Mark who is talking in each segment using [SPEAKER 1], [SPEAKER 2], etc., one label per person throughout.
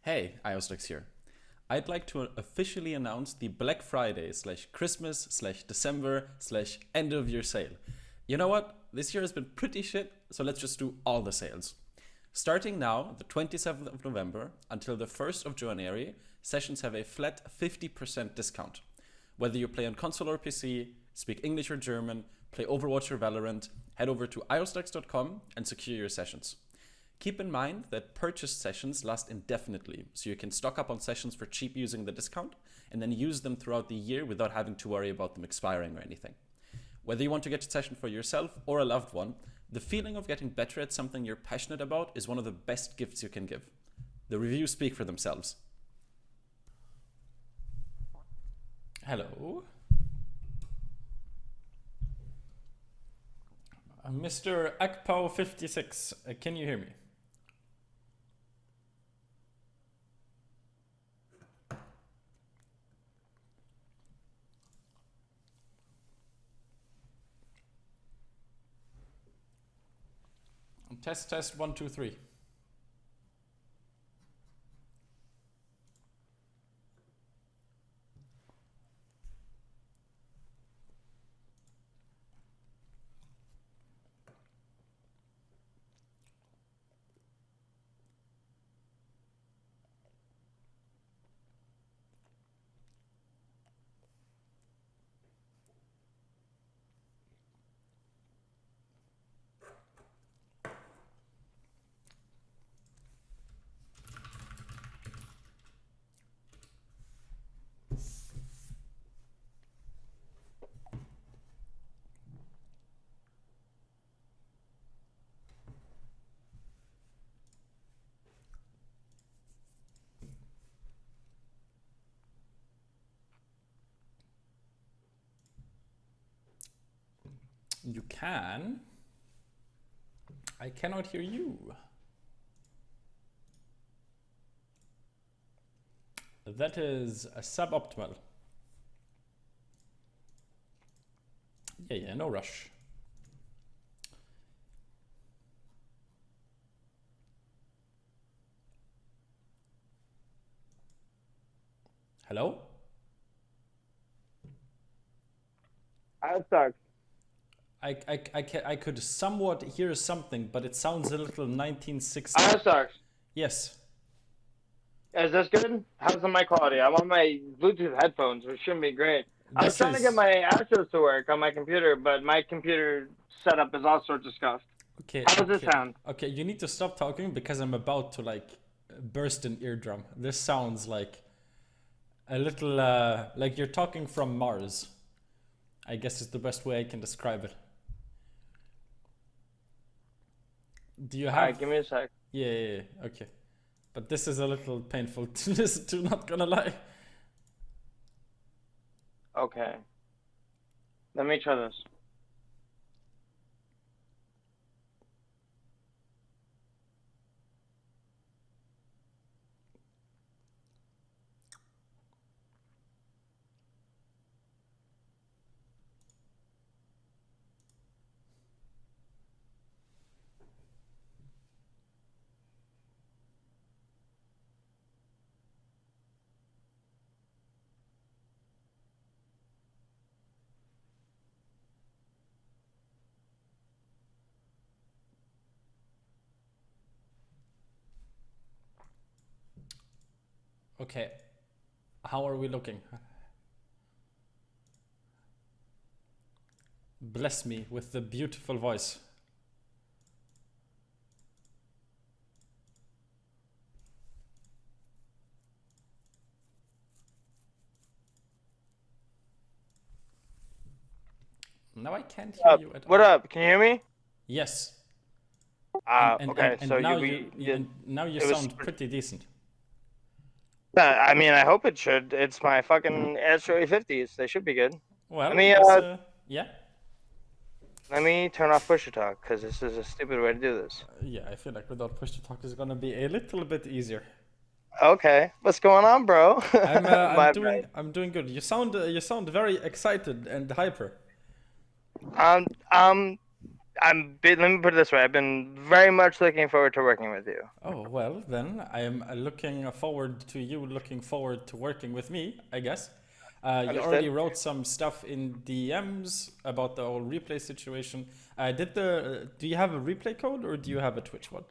[SPEAKER 1] Hey, ioStux here. I'd like to officially announce the Black Friday / Christmas / December / end of year sale. You know what? This year has been pretty shit, so let's just do all the sales. Starting now, the 27th of November until the 1st of January, sessions have a flat 50% discount. Whether you play on console or PC, speak English or German, play Overwatch or Valorant, head over to ioStux.com and secure your sessions. Keep in mind that purchased sessions last indefinitely, so you can stock up on sessions for cheap using the discount, and then use them throughout the year without having to worry about them expiring or anything. Whether you want to get a session for yourself or a loved one, the feeling of getting better at something you're passionate about is one of the best gifts you can give. The reviews speak for themselves. Hello. Mr. Akpao56, can you hear me? Test 1 2 3. You can. I cannot hear you. That is a suboptimal. Yeah, no rush. Hello?
[SPEAKER 2] ioStux.
[SPEAKER 1] I could somewhat hear something, but it sounds a little 1960.
[SPEAKER 2] ioStux.
[SPEAKER 1] Yes.
[SPEAKER 2] Is this good? How's the mic quality? I'm on my Bluetooth headphones, which shouldn't be great. I was trying to get my Astros to work on my computer, but my computer setup is all sorts of scuffed.
[SPEAKER 1] Okay.
[SPEAKER 2] How does this sound?
[SPEAKER 1] Okay, you need to stop talking because I'm about to like burst an eardrum. This sounds like a little like you're talking from Mars. I guess is the best way I can describe it. Do you have?
[SPEAKER 2] Alright, give me a sec.
[SPEAKER 1] Yeah, okay. But this is a little painful to listen to, not gonna lie.
[SPEAKER 2] Okay. Let me try this.
[SPEAKER 1] Okay. How are we looking? Bless me with the beautiful voice. Now I can't hear you at all.
[SPEAKER 2] What up? Can you hear me?
[SPEAKER 1] Yes.
[SPEAKER 2] Okay. So
[SPEAKER 1] now
[SPEAKER 2] you
[SPEAKER 1] you sound pretty decent.
[SPEAKER 2] I mean, I hope it should. It's my fucking Astro A50s. They should be good.
[SPEAKER 1] Well, yeah.
[SPEAKER 2] Let me turn off push to talk because this is a stupid way to do this.
[SPEAKER 1] Yeah, I feel like without push to talk is gonna be a little bit easier.
[SPEAKER 2] Okay, what's going on, bro?
[SPEAKER 1] I'm doing good. You sound very excited and hyper.
[SPEAKER 2] Let me put it this way. I've been very much looking forward to working with you.
[SPEAKER 1] Oh, well, then I am looking forward to you looking forward to working with me, I guess. You already
[SPEAKER 2] Understood?
[SPEAKER 1] wrote some stuff in DMs about the whole replay situation. Do you have a replay code or do you have a Twitch one?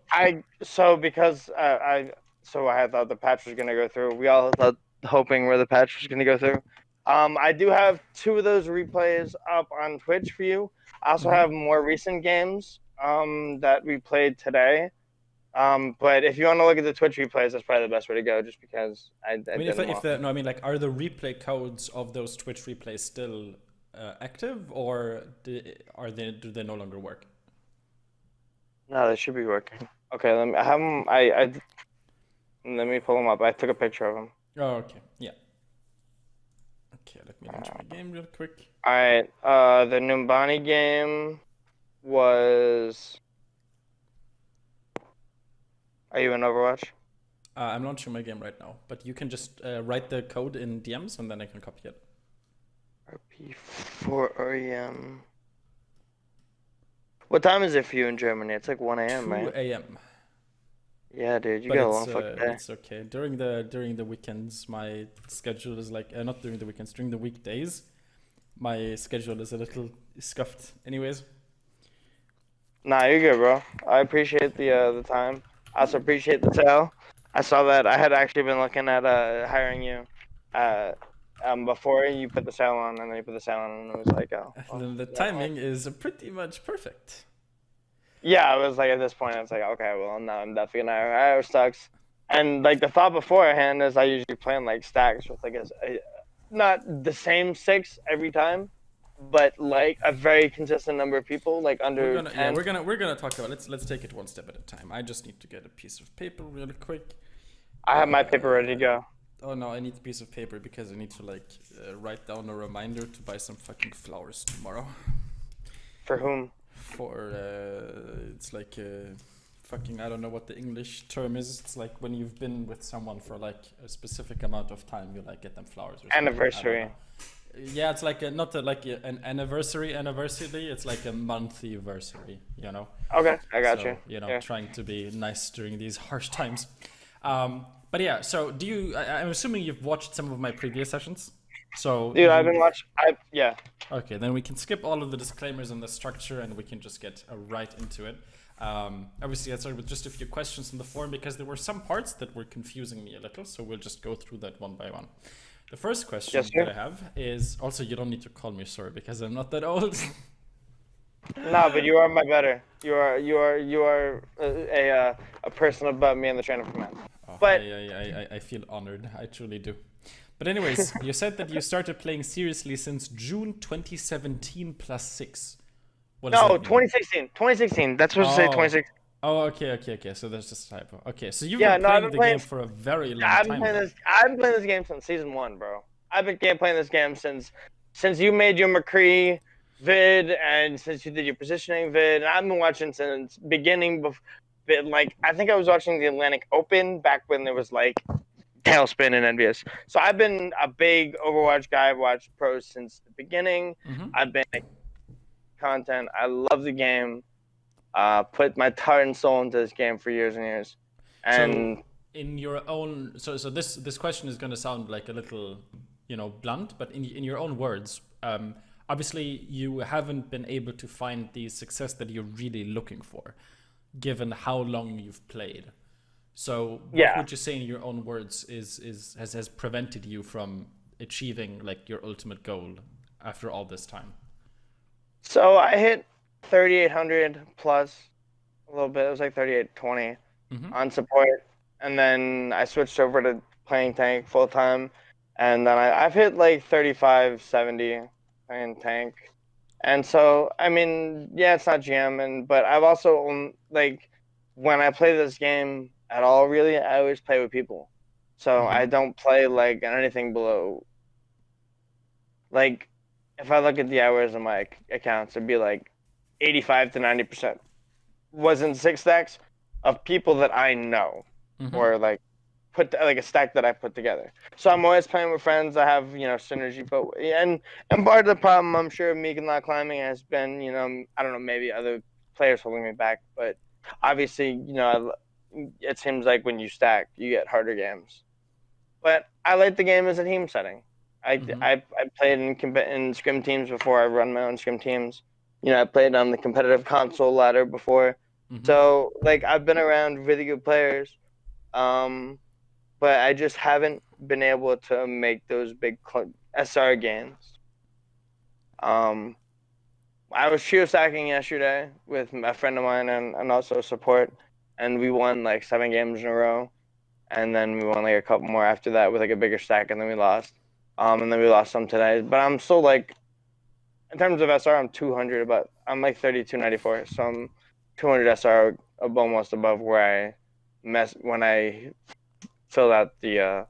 [SPEAKER 2] Because I had thought the patch was gonna go through. We all thought hoping where the patch was gonna go through. I do have 2 of those replays up on Twitch for you. I also
[SPEAKER 1] Mm-hmm.
[SPEAKER 2] have more recent games that we played today. But if you want to look at the Twitch replays, that's probably the best way to go, just because I
[SPEAKER 1] I mean,
[SPEAKER 2] did them all.
[SPEAKER 1] no, I mean, like, are the replay codes of those Twitch replays still active, or do they no longer work?
[SPEAKER 2] No, they should be working. Okay, let me I have them. Let me pull them up. I took a picture of them.
[SPEAKER 1] Oh, okay, yeah. Okay, let me launch my game real quick.
[SPEAKER 2] All right. The Numbani game was. Are you in Overwatch?
[SPEAKER 1] I'm launching my game right now, but you can just write the code in DMs and then I can copy it.
[SPEAKER 2] RP4 REM. What time is it for you in Germany? It's like 1 a.m.,
[SPEAKER 1] 2
[SPEAKER 2] right?
[SPEAKER 1] a.m.
[SPEAKER 2] Yeah, dude, you
[SPEAKER 1] But
[SPEAKER 2] got a long fucking day.
[SPEAKER 1] it's okay. During the weekends, my schedule is like not during the weekends, during the weekdays, my schedule is a little scuffed. Anyways,
[SPEAKER 2] Nah, you're good, bro. I appreciate the time. I also appreciate the tale. I saw that I had actually been looking at hiring you before you put the sale on, and then you put the sale on, and it was like, oh, well,
[SPEAKER 1] then the
[SPEAKER 2] yeah.
[SPEAKER 1] timing is pretty much perfect.
[SPEAKER 2] Yeah, I was like, at this point, I was like, okay, well, now I'm definitely gonna hire ioStux. And like the thought beforehand is I usually plan like stacks with like not the same 6 every time, but like a very consistent number of people, like under 10.
[SPEAKER 1] We're gonna talk about let's take it one step at a time. I just need to get a piece of paper really quick.
[SPEAKER 2] I have my paper ready to go.
[SPEAKER 1] Oh no, I need a piece of paper because I need to like write down a reminder to buy some fucking flowers tomorrow.
[SPEAKER 2] For whom?
[SPEAKER 1] For it's like fucking, I don't know what the English term is. It's like when you've been with someone for like a specific amount of time, you like get them flowers or something.
[SPEAKER 2] Anniversary.
[SPEAKER 1] Yeah, it's like not an anniversary. It's like a monthly anniversary, you know.
[SPEAKER 2] Okay, I got
[SPEAKER 1] So,
[SPEAKER 2] you.
[SPEAKER 1] you know,
[SPEAKER 2] Yeah.
[SPEAKER 1] trying to be nice during these harsh times. But yeah, so I'm assuming you've watched some of my previous sessions. So
[SPEAKER 2] Dude, I've been watching. Yeah.
[SPEAKER 1] okay, then we can skip all of the disclaimers and the structure, and we can just get right into it. Obviously, I started with just a few questions in the forum because there were some parts that were confusing me a little. So we'll just go through that one by one. The first question
[SPEAKER 2] Yes, sir.
[SPEAKER 1] that I have is also, you don't need to call me sir because I'm not that old.
[SPEAKER 2] No, but you are my better. You are a person above me in the train of command.
[SPEAKER 1] Oh,
[SPEAKER 2] But
[SPEAKER 1] I feel honored. I truly do. But anyways, you said that you started playing seriously since June 2017 plus 6. What does
[SPEAKER 2] no,
[SPEAKER 1] that mean?
[SPEAKER 2] 2016. 2016. That's supposed to say
[SPEAKER 1] Oh.
[SPEAKER 2] 2016.
[SPEAKER 1] Oh, okay. So there's just a typo. Okay, so you've
[SPEAKER 2] Yeah,
[SPEAKER 1] been
[SPEAKER 2] no, I've
[SPEAKER 1] playing
[SPEAKER 2] been
[SPEAKER 1] the
[SPEAKER 2] playing.
[SPEAKER 1] game for a very long
[SPEAKER 2] I've been
[SPEAKER 1] time
[SPEAKER 2] playing
[SPEAKER 1] now.
[SPEAKER 2] this. I've been playing this game since season 1, bro. I've been playing this game since you made your McCree vid and since you did your positioning vid. And I've been watching since beginning. Like I think I was watching the Atlantic Open back when there was like Tailspin and envious. So I've been a big Overwatch guy. I've watched pros since the beginning.
[SPEAKER 1] Mhm.
[SPEAKER 2] I've been content. I love the game. Put my heart and soul into this game for years and years. And
[SPEAKER 1] So in your own, so this question is going to sound like a little, blunt, but in your own words, obviously you haven't been able to find the success that you're really looking for, given how long you've played. So what
[SPEAKER 2] Yeah.
[SPEAKER 1] would you say in your own words has prevented you from achieving like your ultimate goal after all this time?
[SPEAKER 2] So I hit 3,800 plus a little bit. It was like 3,820
[SPEAKER 1] Mhm.
[SPEAKER 2] on support, and then I switched over to playing tank full time, and then I've hit like 3,570 playing tank. And so I mean, yeah, it's not GM, but I've also like when I play this game at all, really, I always play with people. So I don't play like anything below like if I look at the hours on my accounts, it'd be like 85 to 90% was in 6 stacks of people that I know or like put like a stack that I put together. So I'm always playing with friends. I have synergy, and part of the problem I'm sure of me not climbing has been I don't know, maybe other players holding me back. But obviously, it seems like when you stack, you get harder games. But I like the game as a team setting. I played in scrim teams before. I've run my own scrim teams. I played on the competitive console ladder before. So like I've been around really good players, but I just haven't been able to make those big SR games. I was trio stacking yesterday with a friend of mine and also support, and we won like 7 games in a row, and then we won like a couple more after that with like a bigger stack, and then we lost. And then we lost some today, but I'm still like, in terms of SR, I'm 200, but I'm like 3294, so I'm 200 SR almost above where when I filled out the.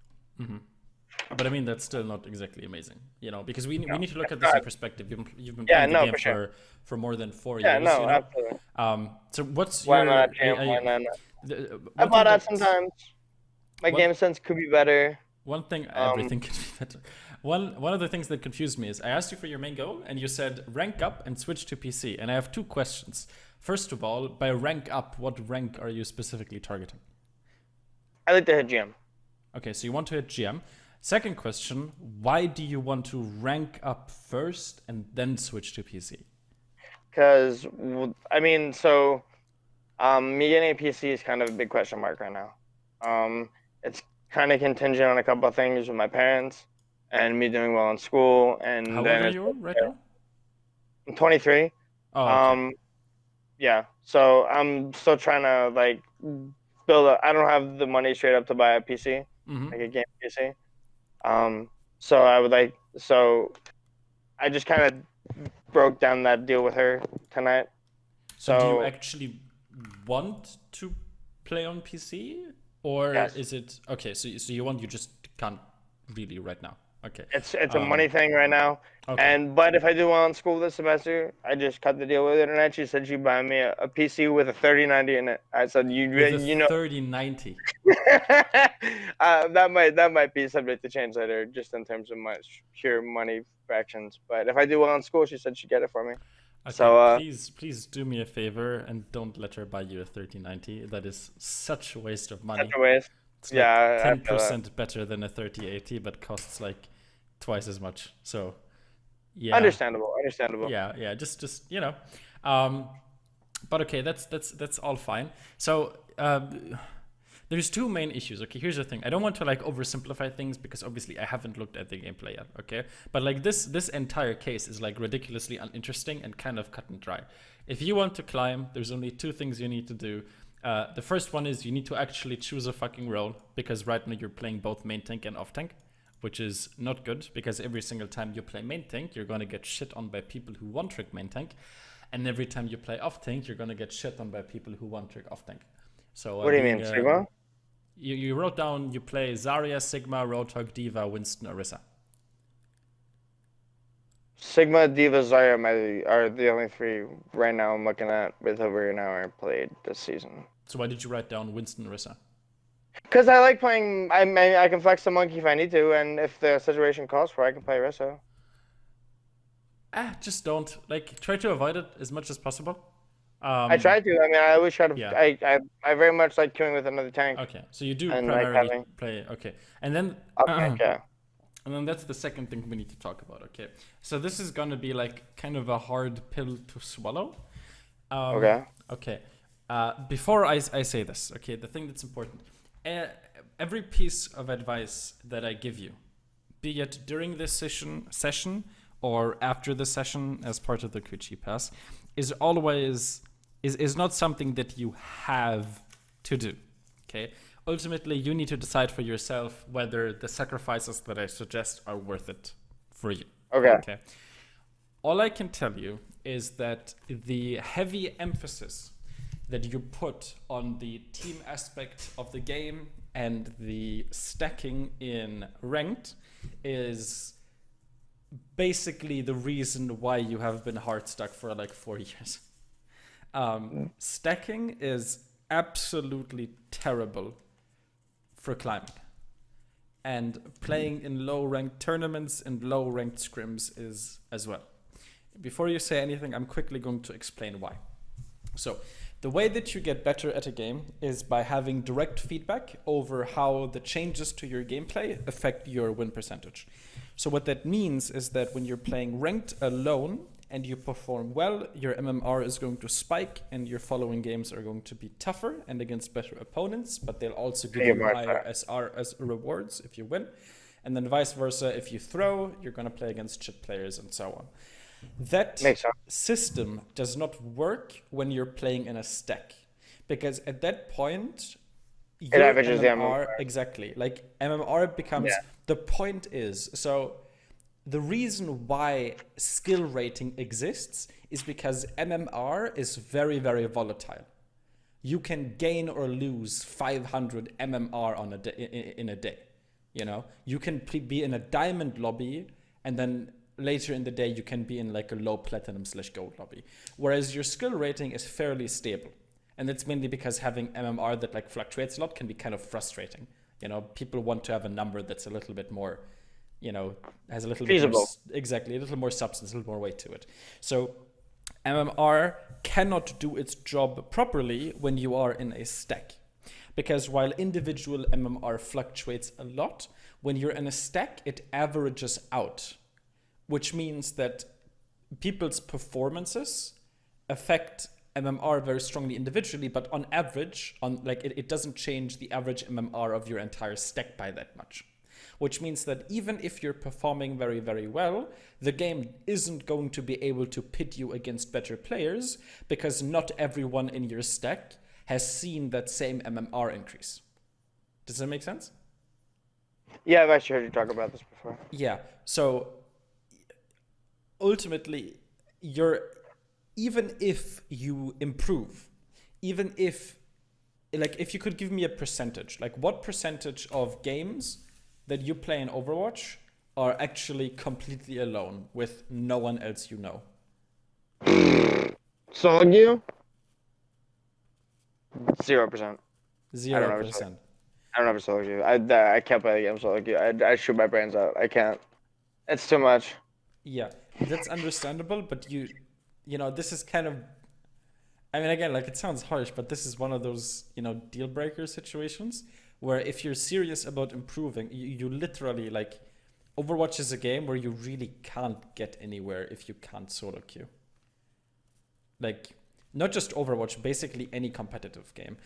[SPEAKER 1] But I mean, that's still not exactly amazing, because we need to look at this in perspective. You've been playing the game for more than 4 years.
[SPEAKER 2] No, absolutely.
[SPEAKER 1] So what's
[SPEAKER 2] why
[SPEAKER 1] your?
[SPEAKER 2] not champ? Why not? I bought out sometimes. My game sense could be better.
[SPEAKER 1] One thing, everything could be better. One of the things that confused me is I asked you for your main goal, and you said rank up and switch to PC. And I have 2 questions. First of all, by rank up, what rank are you specifically targeting?
[SPEAKER 2] I like to hit GM.
[SPEAKER 1] Okay, so you want to hit GM. Second question, why do you want to rank up first and then switch to PC?
[SPEAKER 2] Because, I mean, so me getting a PC is kind of a big question mark right now. It's kind of contingent on a couple of things with my parents and me doing well in school. And
[SPEAKER 1] how old are you right now?
[SPEAKER 2] I'm 23.
[SPEAKER 1] Oh, okay.
[SPEAKER 2] Yeah, so I'm still trying to like build I don't have the money straight up to buy a PC, like a game PC. So I just kind of broke down that deal with her tonight.
[SPEAKER 1] So do you actually want to play on PC, or
[SPEAKER 2] yes.
[SPEAKER 1] is it okay? So you just can't really right now. Okay.
[SPEAKER 2] It's a money thing right now. Okay. But if I do well in school this semester, I just cut the deal with her, and she said she'd buy me a PC with a 3090 in it. I said you know
[SPEAKER 1] 3090.
[SPEAKER 2] that might be subject to change later, just in terms of my pure money fractions. But if I do well in school, she said she'd get it for me.
[SPEAKER 1] Okay,
[SPEAKER 2] so
[SPEAKER 1] please do me a favor and don't let her buy you a 3090. That is such a waste of money.
[SPEAKER 2] Such a waste.
[SPEAKER 1] It's like 10% better than a 3080, but costs like twice as much. So yeah,
[SPEAKER 2] understandable.
[SPEAKER 1] Yeah, just but okay, that's all fine. So there's 2 main issues. Okay, here's the thing. I don't want to like oversimplify things because obviously I haven't looked at the gameplay yet. Okay, but like this entire case is like ridiculously uninteresting and kind of cut and dry. If you want to climb, there's only 2 things you need to do. The first one is you need to actually choose a fucking role, because right now you're playing both main tank and off tank, which is not good, because every single time you play main tank, you're going to get shit on by people who one-trick main tank, and every time you play off tank, you're going to get shit on by people who one-trick off tank. So
[SPEAKER 2] what do you mean, Sigma?
[SPEAKER 1] You wrote down you play Zarya, Sigma, Roadhog, D.Va, Winston, Orisa.
[SPEAKER 2] Sigma, D.Va, Zarya are the only 3 right now I'm looking at with over an hour played this season.
[SPEAKER 1] So why did you write down Winston, Orisa?
[SPEAKER 2] Because I like playing. I can flex the monkey if I need to, and if the situation calls for, I can play Orisa.
[SPEAKER 1] Just don't try to avoid it as much as possible.
[SPEAKER 2] I try to. I mean, I always try to. Yeah. I very much like queuing with another tank.
[SPEAKER 1] Okay, so you do primarily play. Okay, and then
[SPEAKER 2] okay.
[SPEAKER 1] And then that's the second thing we need to talk about. Okay, so this is gonna be like kind of a hard pill to swallow.
[SPEAKER 2] Okay.
[SPEAKER 1] Okay. Before I say this, okay, the thing that's important. Every piece of advice that I give you, be it during this session or after the session as part of the Kuchi Pass, is always is not something that you have to do. Okay? Ultimately, you need to decide for yourself whether the sacrifices that I suggest are worth it for you.
[SPEAKER 2] Okay.
[SPEAKER 1] All I can tell you is that the heavy emphasis that you put on the team aspect of the game and the stacking in ranked is basically the reason why you have been hard stuck for like 4 years. Stacking is absolutely terrible for climbing. And playing in low ranked tournaments and low ranked scrims is as well. Before you say anything, I'm quickly going to explain why. So the way that you get better at a game is by having direct feedback over how the changes to your gameplay affect your win percentage. So what that means is that when you're playing ranked alone and you perform well, your MMR is going to spike and your following games are going to be tougher and against better opponents, but they'll also give you higher SR as rewards if you win. And then vice versa, if you throw, you're going to play against shit players and so on. That system does not work when you're playing in a stack, because at that point, your
[SPEAKER 2] averages the
[SPEAKER 1] MMR, exactly, like MMR becomes, the point is, so the reason why skill rating exists is because MMR is very, very volatile. You can gain or lose 500 MMR on a day, in a day. You know, you can be in a diamond lobby and then later in the day you can be in like a low platinum/gold lobby, whereas your skill rating is fairly stable. And that's mainly because having MMR that like fluctuates a lot can be kind of frustrating. You know, people want to have a number that's a little bit more, you know, has a little bit more, exactly, a little more substance, a little more weight to it. So MMR cannot do its job properly when you are in a stack. Because while individual MMR fluctuates a lot, when you're in a stack, it averages out, which means that people's performances affect MMR very strongly individually, but on average, it doesn't change the average MMR of your entire stack by that much. Which means that even if you're performing very, very well, the game isn't going to be able to pit you against better players because not everyone in your stack has seen that same MMR increase. Does that make sense?
[SPEAKER 2] Yeah, I've actually heard you talk about this before.
[SPEAKER 1] Yeah, so ultimately, even if you improve, even if you could give me a percentage, like what percentage of games that you play in Overwatch are actually completely alone with no one else you know?
[SPEAKER 2] SoloQ? 0%.
[SPEAKER 1] 0%.
[SPEAKER 2] I don't ever SoloQ. I can't play the game SoloQ. I shoot my brains out. I can't. It's too much.
[SPEAKER 1] Yeah, that's understandable, but you know, this is kind of, I mean, again, like it sounds harsh, but this is one of those, you know, deal breaker situations where if you're serious about improving, you literally, like, Overwatch is a game where you really can't get anywhere if you can't solo queue. Like, not just Overwatch, basically any competitive game.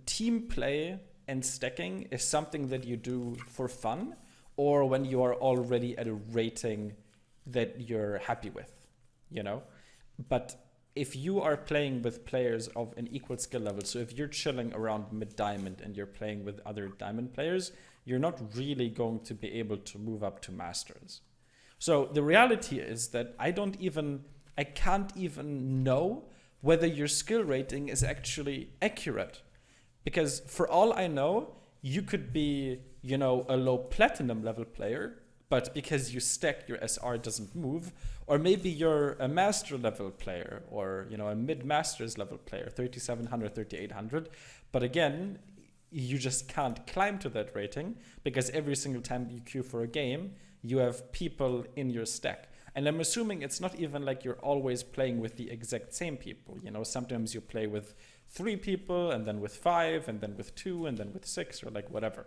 [SPEAKER 1] Team play and stacking is something that you do for fun or when you are already at a rating that you're happy with, you know? But if you are playing with players of an equal skill level, so if you're chilling around mid-diamond and you're playing with other diamond players, you're not really going to be able to move up to masters. So the reality is that I can't even know whether your skill rating is actually accurate. Because for all I know, you could be, you know, a low platinum level player, but because you stack, your SR doesn't move. Or maybe you're a master level player or, you know, a mid-masters level player, 3700, 3800. But again, you just can't climb to that rating because every single time you queue for a game, you have people in your stack. And I'm assuming it's not even like you're always playing with the exact same people. You know, sometimes you play with 3 people and then with 5 and then with 2 and then with 6 or like whatever.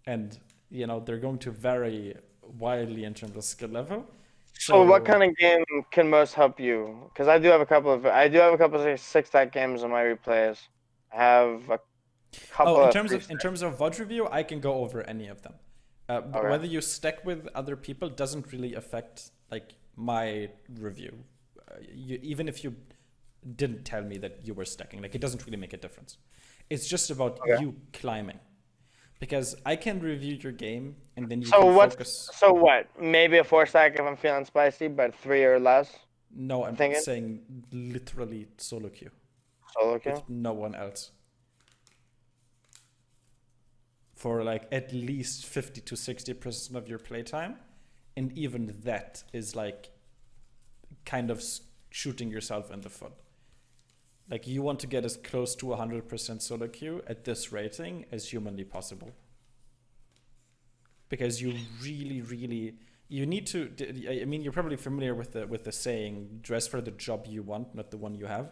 [SPEAKER 1] And, you know, they're going to vary wildly in terms of skill level.
[SPEAKER 2] So what kind of game can most help you? Because I do have a couple of 6-stack games on my replays. I have a couple
[SPEAKER 1] in terms of VOD review, I can go over any of them. Okay. Whether you stack with other people doesn't really affect like my review. Even if you didn't tell me that you were stacking, like it doesn't really make a difference. It's just about you climbing. Because I can review your game and then you can focus.
[SPEAKER 2] So what? Maybe a 4-stack if I'm feeling spicy, but 3 or less?
[SPEAKER 1] No, I'm saying literally solo queue.
[SPEAKER 2] Solo queue?
[SPEAKER 1] With no one else. For like at least 50 to 60% of your playtime. And even that is like kind of shooting yourself in the foot. Like you want to get as close to 100% solo queue at this rating as humanly possible. Because you really, really you need to. I mean, you're probably familiar with the saying, "Dress for the job you want, not the one you have."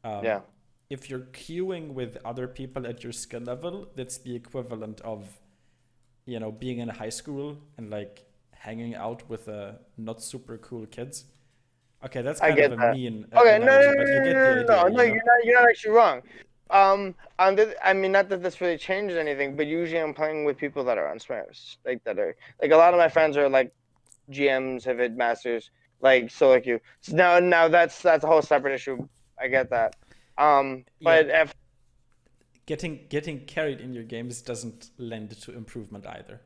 [SPEAKER 2] Yeah.
[SPEAKER 1] If you're queuing with other people at your skill level, that's the equivalent of, being in high school and like hanging out with not super cool kids. Okay, that's
[SPEAKER 2] I
[SPEAKER 1] kind of
[SPEAKER 2] get
[SPEAKER 1] a
[SPEAKER 2] that.
[SPEAKER 1] mean
[SPEAKER 2] Okay, no,
[SPEAKER 1] analogy,
[SPEAKER 2] no, no,
[SPEAKER 1] but you get the
[SPEAKER 2] no,
[SPEAKER 1] idea,
[SPEAKER 2] no, no, you're not actually wrong. I mean, not that this really changes anything, but usually I'm playing with people that are on swears, like that are like a lot of my friends are like GMs, have hit masters, like solo queue. So now that's a whole separate issue. I get that.
[SPEAKER 1] Yeah,
[SPEAKER 2] But if
[SPEAKER 1] getting carried in your games doesn't lend to improvement either.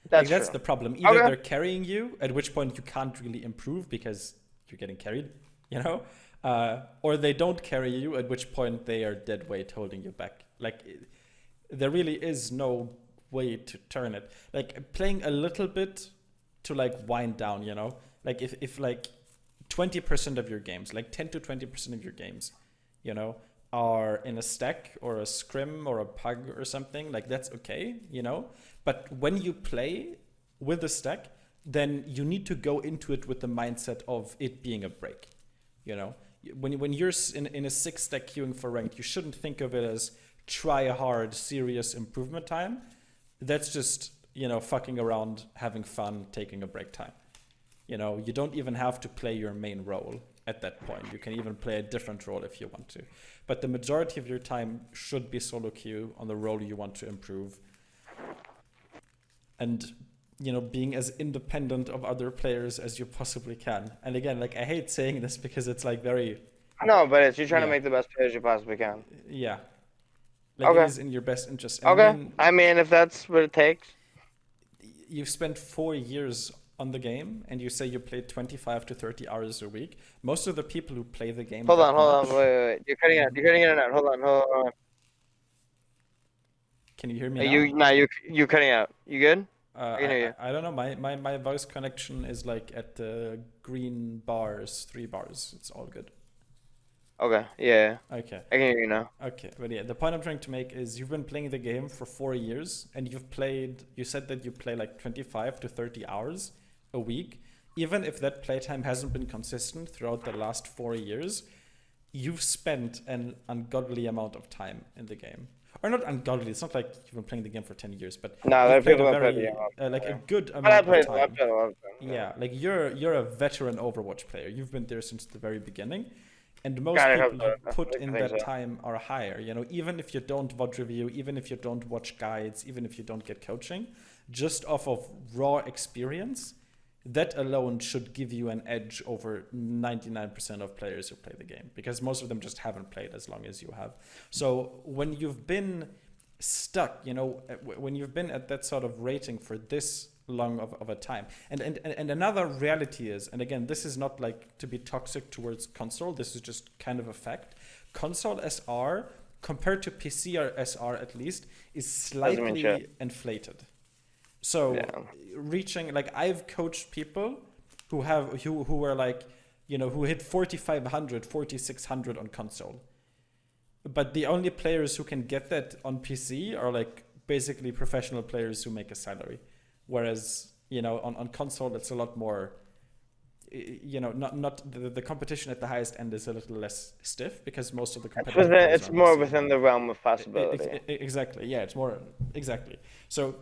[SPEAKER 1] Like
[SPEAKER 2] that's
[SPEAKER 1] that's
[SPEAKER 2] true.
[SPEAKER 1] the problem. Either
[SPEAKER 2] Okay.
[SPEAKER 1] they're carrying you, at which point you can't really improve because you're getting carried, or they don't carry you, at which point they are dead weight holding you back. Like there really is no way to turn it. Like playing a little bit to like wind down, like if like 20% of your games, like 10 to 20% of your games, are in a stack or a scrim or a pug or something, like that's okay, But when you play with a stack, then you need to go into it with the mindset of it being a break, When you're in a 6-stack queuing for ranked, you shouldn't think of it as try hard, serious improvement time. That's just, fucking around, having fun, taking a break time. You don't even have to play your main role at that point. You can even play a different role if you want to. But the majority of your time should be solo queue on the role you want to improve. And, being as independent of other players as you possibly can. And again, like I hate saying this because it's like very...
[SPEAKER 2] No, but it's you're trying to make the best players you possibly can.
[SPEAKER 1] Yeah. Like it is in your best interest. And
[SPEAKER 2] Okay. I mean, if that's what it takes.
[SPEAKER 1] You've spent 4 years on the game and you say you play 25 to 30 hours a week. Most of the people who play the game
[SPEAKER 2] Hold on, wait. You're cutting it out. Hold on.
[SPEAKER 1] Can you hear me now?
[SPEAKER 2] You cutting out. You good? I can hear you.
[SPEAKER 1] I don't know. My voice connection is like at the green bars, 3 bars. It's all good.
[SPEAKER 2] Okay, yeah.
[SPEAKER 1] Okay.
[SPEAKER 2] I can hear you now.
[SPEAKER 1] Okay, but yeah, the point I'm trying to make is you've been playing the game for 4 years and you said that you play like 25 to 30 hours a week. Even if that playtime hasn't been consistent throughout the last 4 years, you've spent an ungodly amount of time in the game. Or not ungodly, it's not like you've been playing the game for 10 years, but
[SPEAKER 2] no,
[SPEAKER 1] you've played
[SPEAKER 2] a
[SPEAKER 1] very, a good amount of time. Yeah, like you're a veteran Overwatch player. You've been there since the very beginning. And most people who put in that time are higher. Even if you don't VOD review, even if you don't watch guides, even if you don't get coaching, just off of raw experience, that alone should give you an edge over 99% of players who play the game, because most of them just haven't played as long as you have. So when you've been stuck, when you've been at that sort of rating for this long of a time, and another reality is, and again, this is not like to be toxic towards console, this is just kind of a fact, console SR compared to PC or SR at least is slightly inflated. So reaching, like I've coached people who were like, who hit 4,500, 4,600 on console, but the only players who can get that on PC are like basically professional players who make a salary. Whereas, on console, it's a lot more, not the competition at the highest end is a little less stiff because most of the competition
[SPEAKER 2] it's more within the realm of possibility.
[SPEAKER 1] Exactly. Yeah, it's more, exactly. So,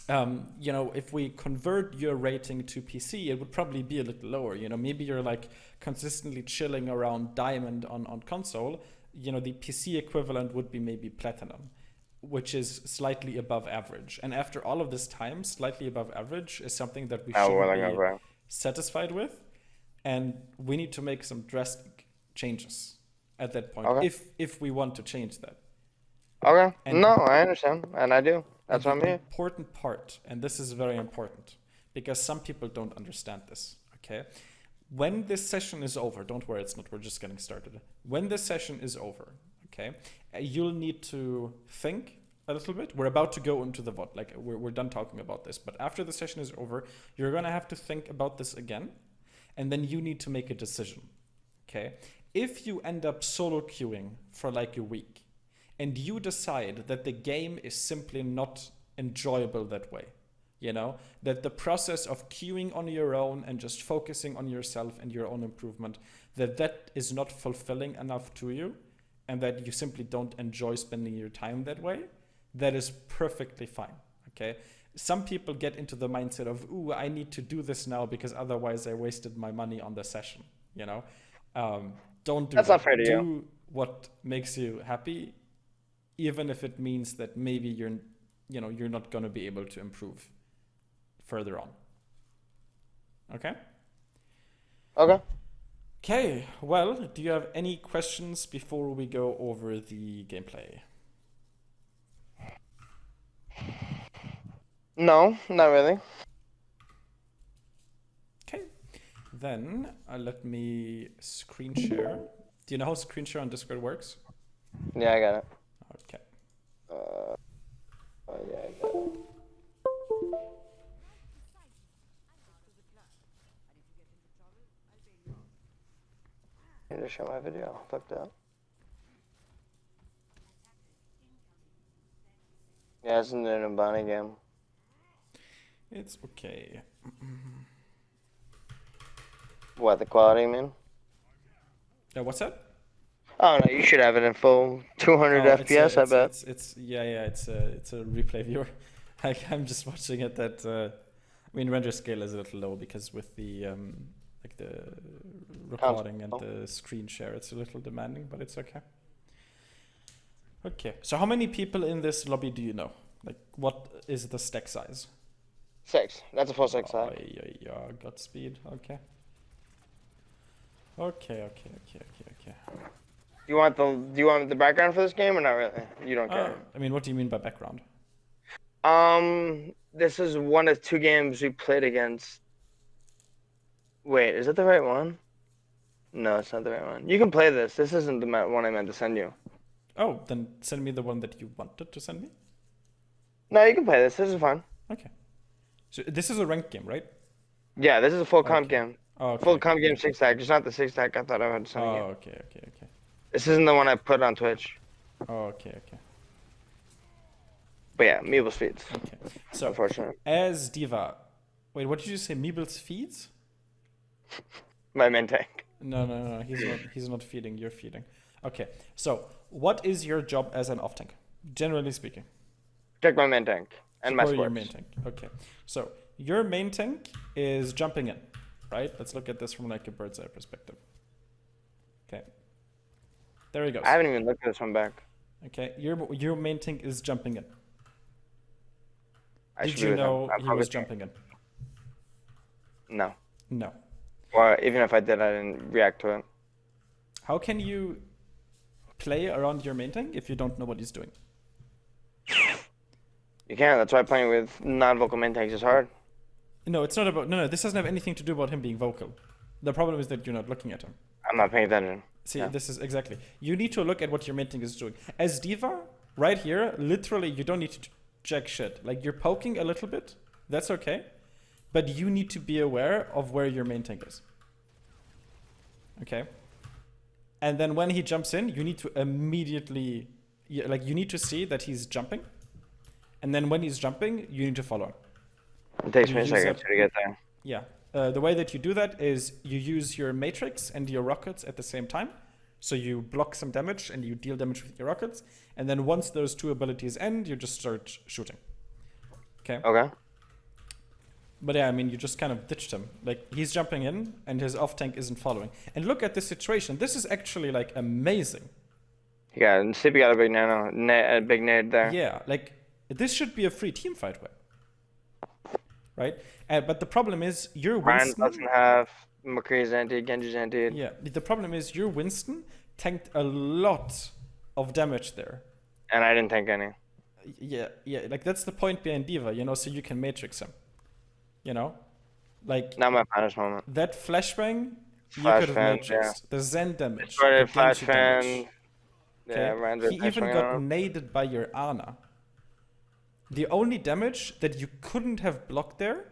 [SPEAKER 1] if we convert your rating to PC, it would probably be a little lower. Maybe you're like consistently chilling around diamond on console. The PC equivalent would be maybe platinum, which is slightly above average. And after all of this time, slightly above average is something that we shouldn't be satisfied with. And we need to make some drastic changes at that point if we want to change that.
[SPEAKER 2] Okay. No, I understand. And I do. That's what I'm here.
[SPEAKER 1] The important part, and this is very important, because some people don't understand this, okay? When this session is over, don't worry, it's not, we're just getting started. When this session is over, okay, you'll need to think a little bit. We're about to go into the VOD, like we're done talking about this, but after the session is over, you're gonna have to think about this again, and then you need to make a decision, okay? If you end up solo queuing for like a week, and you decide that the game is simply not enjoyable that way, You know, that the process of queuing on your own and just focusing on yourself and your own improvement, that is not fulfilling enough to you, and that you simply don't enjoy spending your time that way, that is perfectly fine, okay? Some people get into the mindset of, ooh, I need to do this now because otherwise I wasted my money on the session, you know? Don't do
[SPEAKER 2] That's
[SPEAKER 1] that.
[SPEAKER 2] not fair to you.
[SPEAKER 1] Do what makes you happy, even if it means that maybe you're not going to be able to improve further on. Okay? Okay, well, do you have any questions before we go over the gameplay?
[SPEAKER 2] No, not really.
[SPEAKER 1] Okay, then let me screen share. Do you know how screen share on Discord works?
[SPEAKER 2] Yeah, I got it.
[SPEAKER 1] Okay.
[SPEAKER 2] Oh, yeah, I got it. I need to show my video. Fuck that. Yeah, it's in a Bonnie game.
[SPEAKER 1] It's okay.
[SPEAKER 2] What, the quality, man?
[SPEAKER 1] What's that?
[SPEAKER 2] Oh no, you should have it in full 200 FPS, I bet.
[SPEAKER 1] It's a replay viewer. I'm just watching it at I mean, render scale is a little low because with the like the recording and the screen share, it's a little demanding, but it's okay. Okay, so how many people in this lobby do you know? Like, what is the stack size?
[SPEAKER 2] 6. That's a full 6 stack.
[SPEAKER 1] Yeah, Godspeed. Okay. Okay.
[SPEAKER 2] Do you want the background for this game or not really? You don't care.
[SPEAKER 1] I mean, what do you mean by background?
[SPEAKER 2] This is one of 2 games we played against. Wait, is it the right one? No, it's not the right one. You can play this. This isn't the one I meant to send you.
[SPEAKER 1] Oh, then send me the one that you wanted to send me.
[SPEAKER 2] No, you can play this. This is fun.
[SPEAKER 1] Okay. So this is a ranked game, right?
[SPEAKER 2] Yeah, this is a full comp game.
[SPEAKER 1] Oh, okay,
[SPEAKER 2] Full comp game 6 stack. It's not the 6 stack I thought I had to send you.
[SPEAKER 1] Oh, okay.
[SPEAKER 2] This isn't the one I put on Twitch.
[SPEAKER 1] Oh, okay.
[SPEAKER 2] But yeah, Meeble's feeds.
[SPEAKER 1] Okay. So,
[SPEAKER 2] unfortunately.
[SPEAKER 1] as Diva, wait, what did you say? Meeble's feeds?
[SPEAKER 2] My main tank.
[SPEAKER 1] No. He's not feeding. You're feeding. Okay. So, what is your job as an off tank, generally speaking?
[SPEAKER 2] Check my main tank and my sports.
[SPEAKER 1] Your main tank. Okay. So, your main tank is jumping in, right? Let's look at this from like a bird's eye perspective. Okay. There he goes.
[SPEAKER 2] I haven't even looked at this one back.
[SPEAKER 1] Okay. Your main tank is jumping in.
[SPEAKER 2] Did
[SPEAKER 1] you know he was jumping in?
[SPEAKER 2] No.
[SPEAKER 1] No.
[SPEAKER 2] Or even if I did, I didn't react to it.
[SPEAKER 1] How can you play around your main tank if you don't know what he's doing?
[SPEAKER 2] You can. That's why playing with non-vocal main tanks is hard.
[SPEAKER 1] No, it's not about... No, this doesn't have anything to do about him being vocal. The problem is that you're not looking at him.
[SPEAKER 2] I'm not paying attention.
[SPEAKER 1] See, This is exactly... You need to look at what your main tank is doing. As Diva, right here, literally, you don't need to check shit. Like, you're poking a little bit. That's okay. But you need to be aware of where your main tank is. Okay? And then when he jumps in, you need to immediately... Like, you need to see that he's jumping. And then when he's jumping, you need to follow him.
[SPEAKER 2] It takes me a second to get there.
[SPEAKER 1] Yeah. The way that you do that is you use your matrix and your rockets at the same time. So you block some damage and you deal damage with your rockets. And then once those 2 abilities end, you just start shooting. Okay?
[SPEAKER 2] Okay.
[SPEAKER 1] But yeah, I mean, you just kind of ditched him. Like, he's jumping in and his off tank isn't following. And look at this situation. This is actually, like, amazing.
[SPEAKER 2] Yeah, and Sippy got a big nade there.
[SPEAKER 1] Yeah, like, this should be a free team fight way. Right? But the problem is, your Winston...
[SPEAKER 2] Ryan doesn't have McCree's anti, Genji's anti.
[SPEAKER 1] Yeah, the problem is, your Winston tanked a lot of damage there.
[SPEAKER 2] And I didn't tank any.
[SPEAKER 1] Yeah, like, that's the point behind Diva, you know, so you can matrix him. You know? Like...
[SPEAKER 2] Not my punish moment.
[SPEAKER 1] That flashbang, you could have matrixed. Yeah. The Zen damage. The
[SPEAKER 2] flash fan.
[SPEAKER 1] Okay?
[SPEAKER 2] Yeah,
[SPEAKER 1] he even got naded by your Ana. The only damage that you couldn't have blocked there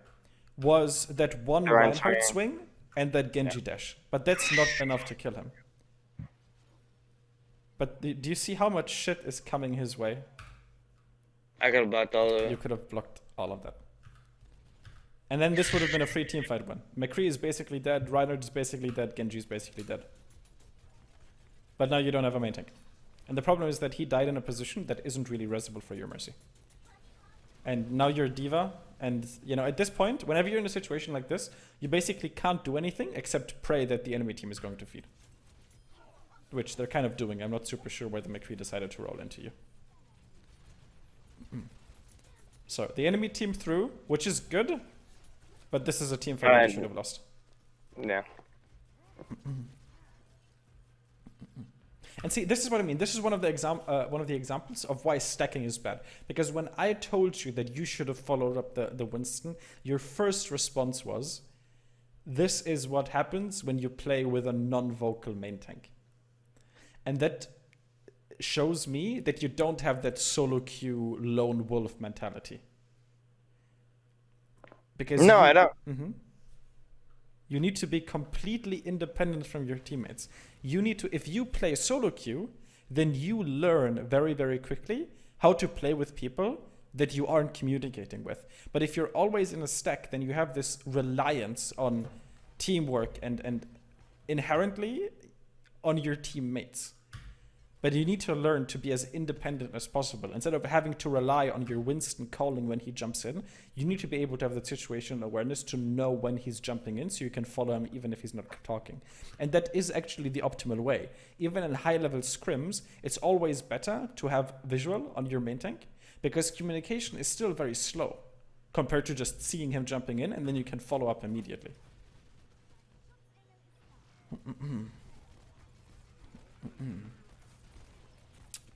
[SPEAKER 1] was that one Reinhardt swing and that Genji dash. But that's not enough to kill him. But do you see how much shit is coming his way?
[SPEAKER 2] I could have blocked all of it.
[SPEAKER 1] You could have blocked all of that. And then this would have been a free teamfight win. McCree is basically dead, Reinhardt is basically dead, Genji is basically dead. But now you don't have a main tank. And the problem is that he died in a position that isn't really resible for your Mercy. And now you're D.Va, and you know, at this point, whenever you're in a situation like this, you basically can't do anything except pray that the enemy team is going to feed. Which they're kind of doing. I'm not super sure why the McCree decided to roll into you. So, the enemy team threw, which is good, but this is a team fight that you should have lost.
[SPEAKER 2] Yeah.
[SPEAKER 1] And see, this is what I mean. This is one of the examples of why stacking is bad. Because when I told you that you should have followed up the Winston, your first response was, this is what happens when you play with a non-vocal main tank. And that shows me that you don't have that solo queue lone wolf mentality. Because
[SPEAKER 2] no, I don't.
[SPEAKER 1] You need to be completely independent from your teammates. You need to, if you play solo queue, then you learn very, very quickly how to play with people that you aren't communicating with. But if you're always in a stack, then you have this reliance on teamwork and inherently on your teammates. But you need to learn to be as independent as possible. Instead of having to rely on your Winston calling when he jumps in, you need to be able to have the situational awareness to know when he's jumping in so you can follow him even if he's not talking. And that is actually the optimal way. Even in high-level scrims, it's always better to have visual on your main tank because communication is still very slow compared to just seeing him jumping in and then you can follow up immediately.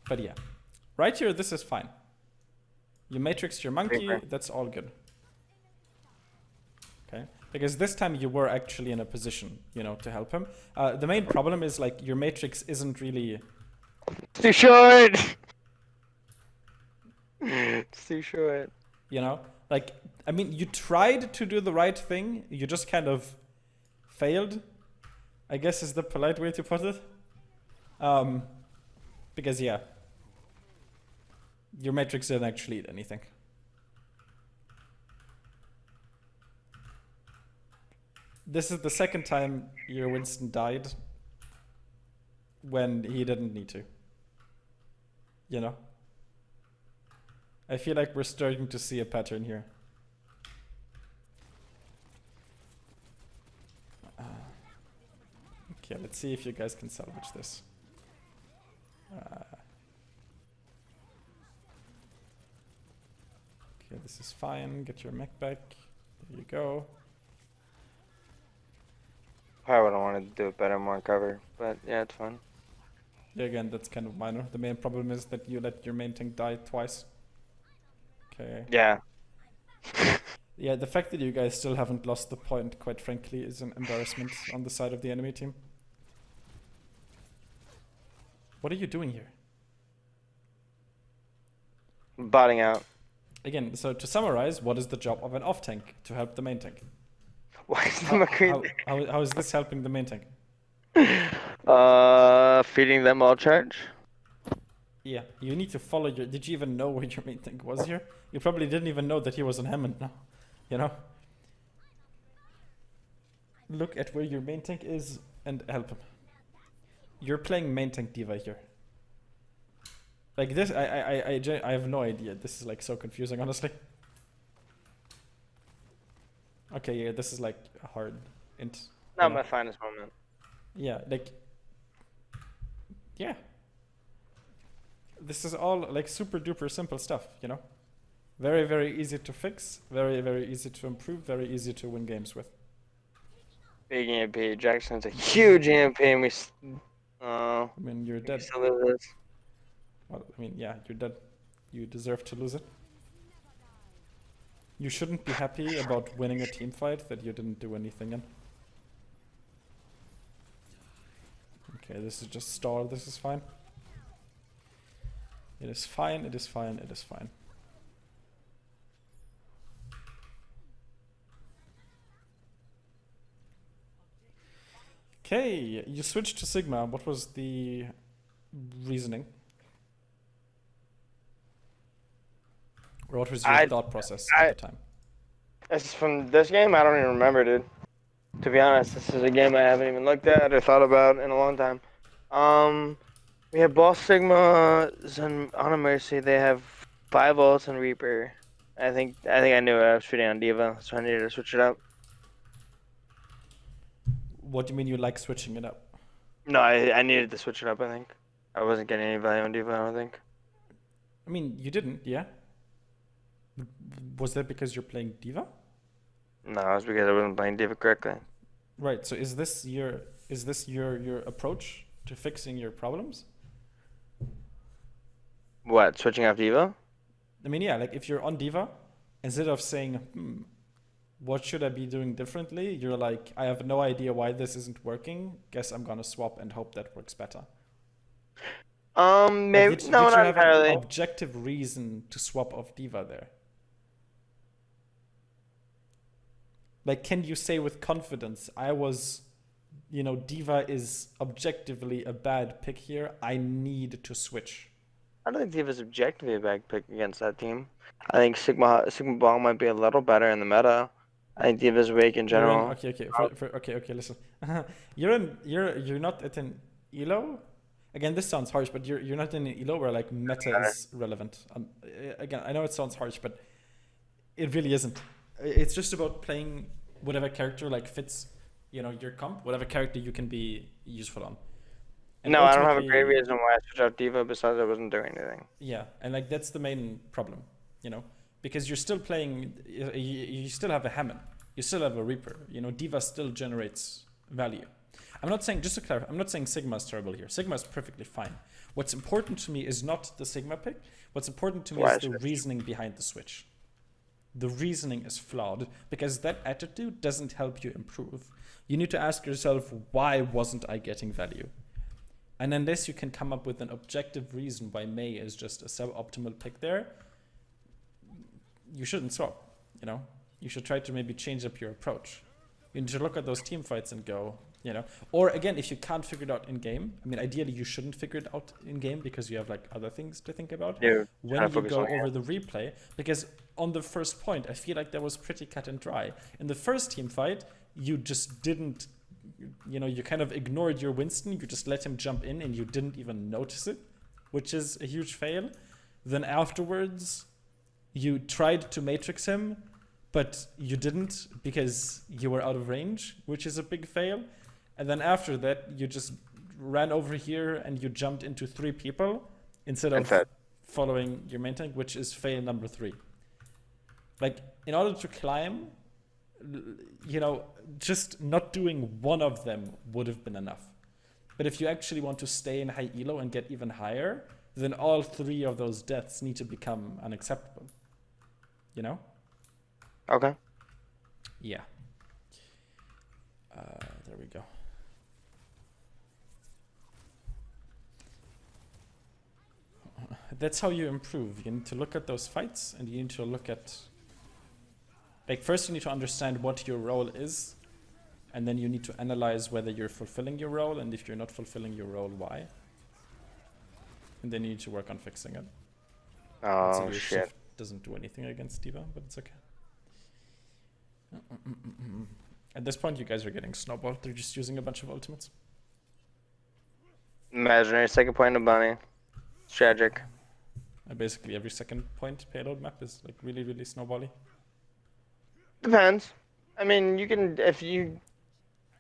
[SPEAKER 1] But yeah, right here, this is fine. You matrixed your monkey, that's all good. Okay, because this time you were actually in a position, you know, to help him. The main problem is like your matrix isn't really...
[SPEAKER 2] It's too short! It's too short.
[SPEAKER 1] You know, like, I mean, you tried to do the right thing, you just kind of failed, I guess is the polite way to put it. Because yeah, your matrix didn't actually eat anything. This is the second time your Winston died when he didn't need to. You know? I feel like we're starting to see a pattern here. Okay, let's see if you guys can salvage this. Okay, this is fine. Get your mech back. There you go.
[SPEAKER 2] I would have wanted to do it better, more cover, but yeah, it's fun.
[SPEAKER 1] Yeah, again, that's kind of minor. The main problem is that you let your main tank die twice. Okay.
[SPEAKER 2] Yeah.
[SPEAKER 1] Yeah, the fact that you guys still haven't lost the point, quite frankly, is an embarrassment on the side of the enemy team. What are you doing here?
[SPEAKER 2] Botting out.
[SPEAKER 1] Again, so to summarize, what is the job of an off tank to help the main tank?
[SPEAKER 2] Why is the McCree
[SPEAKER 1] How is this helping the main tank?
[SPEAKER 2] feeding them all charge?
[SPEAKER 1] Yeah, you need to follow your... Did you even know where your main tank was here? You probably didn't even know that he was in Hammond now. You know? Look at where your main tank is and help him. You're playing main tank D.Va here. Like this, I have no idea. This is like so confusing, honestly. Okay, yeah, this is like a hard int.
[SPEAKER 2] Not my finest moment.
[SPEAKER 1] Yeah, like... Yeah. This is all like super duper simple stuff, you know? Very, very easy to fix. Very, very easy to improve. Very easy to win games with.
[SPEAKER 2] Big EMP. Jackson's a huge EMP and we...
[SPEAKER 1] I mean, you're dead.
[SPEAKER 2] Still lose this.
[SPEAKER 1] Well, I mean, yeah, you're dead. You deserve to lose it. You shouldn't be happy about winning a team fight that you didn't do anything in. Okay, this is just stall. This is fine. It is fine, it is fine, it is fine. Okay, you switched to Sigma. What was the reasoning? Or what was your thought process at the time?
[SPEAKER 2] It's from this game. I don't even remember, dude. To be honest, this is a game I haven't even looked at or thought about in a long time. We have Boss Sigma and Honor Mercy. They have 5 ults and Reaper. I think I knew it. I was shooting on Diva, so I needed to switch it up.
[SPEAKER 1] What do you mean you like switching it up?
[SPEAKER 2] No, I needed to switch it up. I think I wasn't getting any value on Diva. I don't think.
[SPEAKER 1] I mean, you didn't, yeah? Was that because you're playing Diva?
[SPEAKER 2] No, it was because I wasn't playing Diva correctly.
[SPEAKER 1] Right. So is this your approach to fixing your problems?
[SPEAKER 2] What? Switching off Diva?
[SPEAKER 1] I mean, yeah, like if you're on Diva, instead of saying, what should I be doing differently? You're like, I have no idea why this isn't working. Guess I'm gonna swap and hope that works better.
[SPEAKER 2] Maybe
[SPEAKER 1] Like, did
[SPEAKER 2] no,
[SPEAKER 1] you
[SPEAKER 2] not
[SPEAKER 1] have
[SPEAKER 2] entirely.
[SPEAKER 1] an objective reason to swap off Diva there? Like, can you say with confidence, Diva is objectively a bad pick here. I need to switch.
[SPEAKER 2] I don't think Diva's objectively a bad pick against that team. I think Sigma Ball might be a little better in the meta. I think Diva's weak in general.
[SPEAKER 1] Okay. Listen, you're not at an elo. Again, this sounds harsh, but you're not in an elo where like meta is relevant. Again, I know it sounds harsh, but it really isn't. It's just about playing whatever character like fits, your comp, whatever character you can be useful on. And
[SPEAKER 2] No, I don't have a great reason why I switched out Diva besides I wasn't doing anything.
[SPEAKER 1] Yeah, and like that's the main problem, because you're still playing. You still have a Hammond, you still have a Reaper. Diva still generates value. I'm not saying, just to clarify, I'm not saying Sigma is terrible here. Sigma is perfectly fine. What's important to me is not the Sigma pick. What's important to me is the reasoning behind the switch. The reasoning is flawed because that attitude doesn't help you improve. You need to ask yourself, why wasn't I getting value? And unless you can come up with an objective reason why Mei is just a suboptimal pick there, you shouldn't swap, You should try to maybe change up your approach. You need to look at those team fights and go, Or again, if you can't figure it out in game, I mean, ideally you shouldn't figure it out in game because you have like other things to think about.
[SPEAKER 2] Yeah,
[SPEAKER 1] when you go over the replay, because on the first point, I feel like that was pretty cut and dry. In the first team fight, you just didn't, you kind of ignored your Winston. You just let him jump in and you didn't even notice it, which is a huge fail. Then afterwards, you tried to matrix him, but you didn't because you were out of range, which is a big fail. And then after that, you just ran over here and you jumped into 3 people instead of following your main tank, which is fail number 3. Like, in order to climb, just not doing one of them would have been enough. But if you actually want to stay in high elo and get even higher, then all 3 of those deaths need to become unacceptable.
[SPEAKER 2] Okay.
[SPEAKER 1] Yeah. There we go. That's how you improve. You need to look at those fights and you need to look at... Like, first you need to understand what your role is, and then you need to analyze whether you're fulfilling your role, and if you're not fulfilling your role, why. And then you need to work on fixing it.
[SPEAKER 2] Oh, shit.
[SPEAKER 1] Shift doesn't do anything against Diva, but it's okay. At this point, you guys are getting snowballed. They're just using a bunch of ultimates.
[SPEAKER 2] Imaginary second point of bunny. It's tragic.
[SPEAKER 1] Basically, every second point payload map is like really, really snowbally.
[SPEAKER 2] Depends. I mean, you can if you.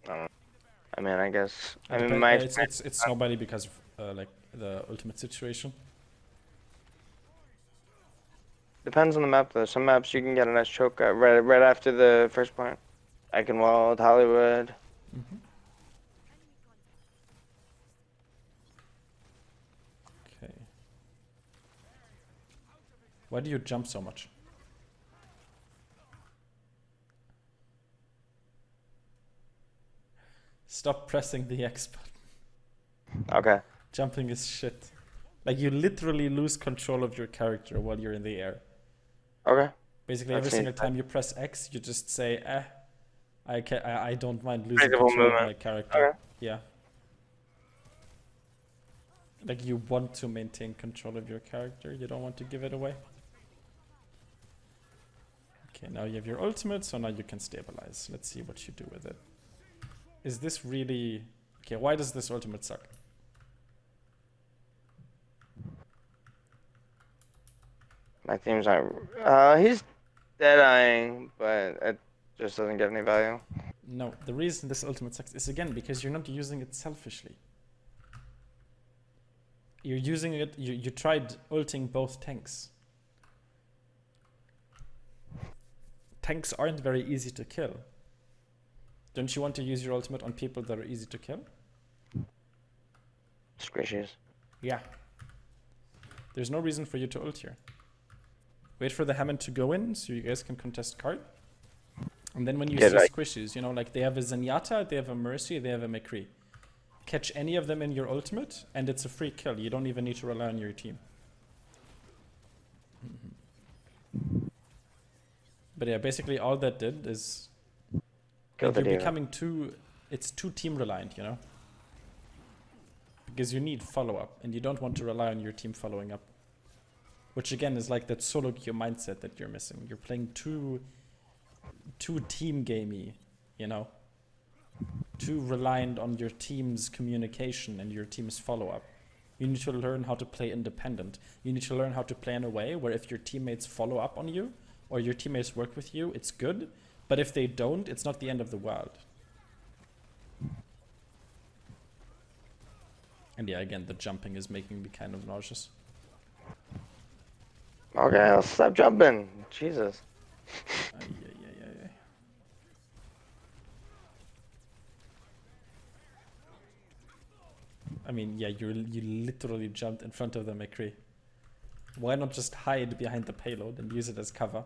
[SPEAKER 2] I don't know. I mean, I guess.
[SPEAKER 1] It's snowbally because of like the ultimate situation.
[SPEAKER 2] Depends on the map though. Some maps you can get a nice choke right after the first point. Eichenwald, Hollywood.
[SPEAKER 1] Mm-hmm. Okay. Why do you jump so much? Stop pressing the X button.
[SPEAKER 2] Okay.
[SPEAKER 1] Jumping is shit. Like, you literally lose control of your character while you're in the air.
[SPEAKER 2] Okay.
[SPEAKER 1] Basically, every single time you press X, you just say, I don't mind losing control of my character.
[SPEAKER 2] Okay.
[SPEAKER 1] Yeah. Like, you want to maintain control of your character. You don't want to give it away. Okay, now you have your ultimate, so now you can stabilize. Let's see what you do with it. Is this really... Okay, why does this ultimate suck?
[SPEAKER 2] My team's not. He's dead-eyeing, but it just doesn't get any value.
[SPEAKER 1] No, the reason this ultimate sucks is again because you're not using it selfishly. You're using it, you tried ulting both tanks. Tanks aren't very easy to kill. Don't you want to use your ultimate on people that are easy to kill?
[SPEAKER 2] Squishies.
[SPEAKER 1] Yeah. There's no reason for you to ult here. Wait for the Hammond to go in so you guys can contest card. And then when you see squishies, you know, like they have a Zenyatta, they have a Mercy, they have a McCree. Catch any of them in your ultimate, and it's a free kill. You don't even need to rely on your team. But yeah, basically all that did is like you're becoming it's too team reliant, you know? Because you need follow-up, and you don't want to rely on your team following up. Which again is like that solo queue mindset that you're missing. You're playing too team gamey, you know? Too reliant on your team's communication and your team's follow-up. You need to learn how to play independent. You need to learn how to play in a way where if your teammates follow up on you or your teammates work with you, it's good. But if they don't, it's not the end of the world. And yeah, again, the jumping is making me kind of nauseous.
[SPEAKER 2] Okay, I'll stop jumping. Jesus.
[SPEAKER 1] I mean, yeah, you literally jumped in front of the McCree. Why not just hide behind the payload and use it as cover?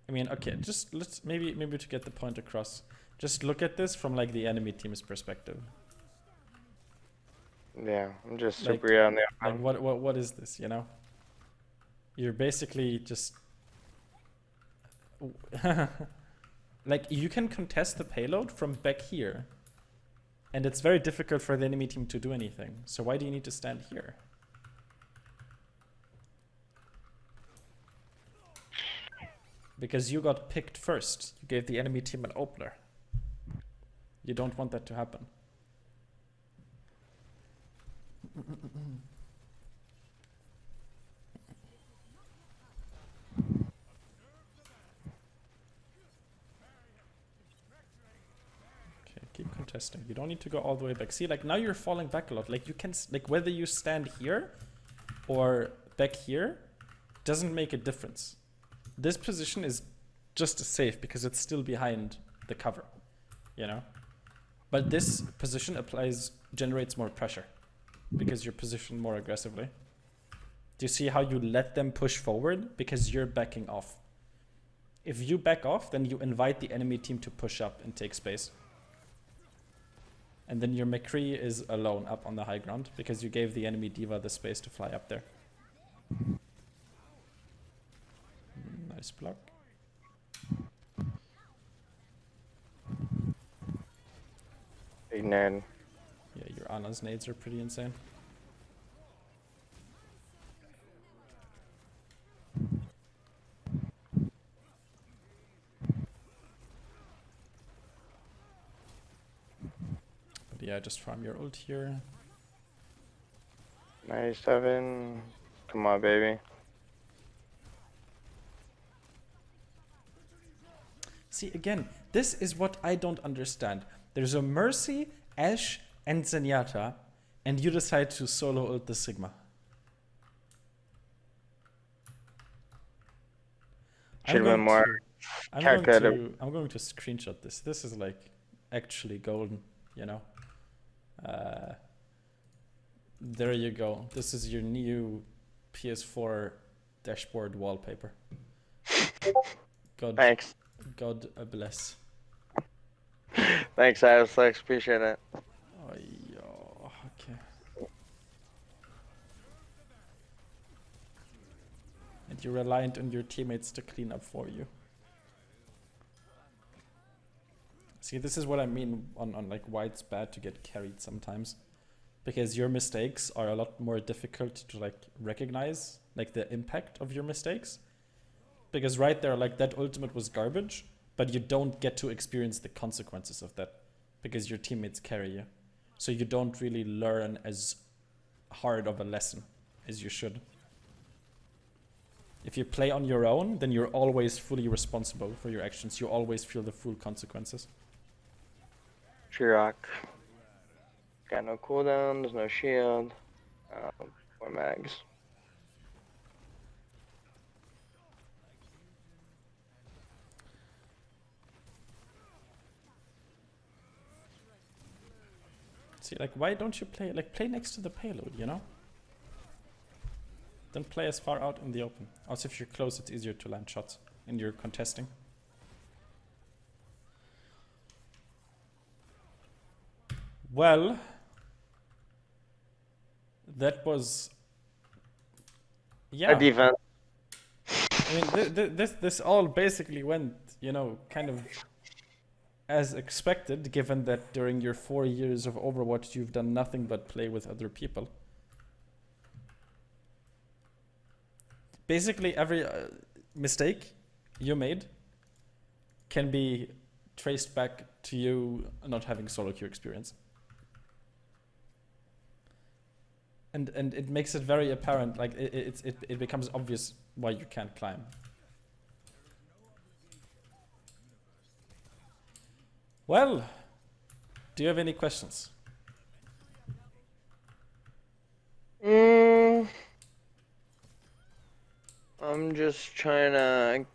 [SPEAKER 1] I mean, okay, just let's maybe to get the point across. Just look at this from like the enemy team's perspective.
[SPEAKER 2] Yeah, I'm just super on the
[SPEAKER 1] like what is this, you know? You're basically just like you can contest the payload from back here. And it's very difficult for the enemy team to do anything. So why do you need to stand here? Because you got picked first. You gave the enemy team an opener. You don't want that to happen. Keep contesting. You don't need to go all the way back. See, like now you're falling back a lot. Like you can, like whether you stand here or back here doesn't make a difference. This position is just as safe because it's still behind the cover, you know? But this position generates more pressure because you're positioned more aggressively. Do you see how you let them push forward? Because you're backing off. If you back off, then you invite the enemy team to push up and take space. And then your McCree is alone up on the high ground because you gave the enemy diva the space to fly up there. Nice block.
[SPEAKER 2] Big nade.
[SPEAKER 1] Yeah, your Ana's nades are pretty insane. Yeah, just farm your ult here.
[SPEAKER 2] 97. Come on, baby.
[SPEAKER 1] See, again, this is what I don't understand. There's a Mercy, Ashe, and Zenyatta, and you decide to solo ult the Sigma.
[SPEAKER 2] Should have been more calculated.
[SPEAKER 1] I'm going to screenshot this. This is like actually golden, you know? There you go. This is your new PS4 dashboard wallpaper.
[SPEAKER 2] Thanks.
[SPEAKER 1] God bless.
[SPEAKER 2] Thanks, ioStux. Appreciate it.
[SPEAKER 1] Oh, yo, okay. And you're reliant on your teammates to clean up for you. See, this is what I mean on like why it's bad to get carried sometimes. Because your mistakes are a lot more difficult to like recognize, like the impact of your mistakes. because right there, like that ultimate was garbage, but you don't get to experience the consequences of that because your teammates carry you. So you don't really learn as hard of a lesson as you should. If you play on your own, then you're always fully responsible for your actions. You always feel the full consequences.
[SPEAKER 2] Rock. Got no cooldown, there's no shield. 4 mags.
[SPEAKER 1] See, like, why don't you play, like, play next to the payload, you know? Don't play as far out in the open. Also, if you're close, it's easier to land shots and you're contesting. Well, that was, yeah.
[SPEAKER 2] A defense.
[SPEAKER 1] I mean, this all basically went, you know, kind of as expected, given that during your 4 years of Overwatch, you've done nothing but play with other people. Basically, every mistake you made can be traced back to you not having solo queue experience. And it makes it very apparent, like it becomes obvious why you can't climb. Well, do you have any questions?
[SPEAKER 2] I'm just trying to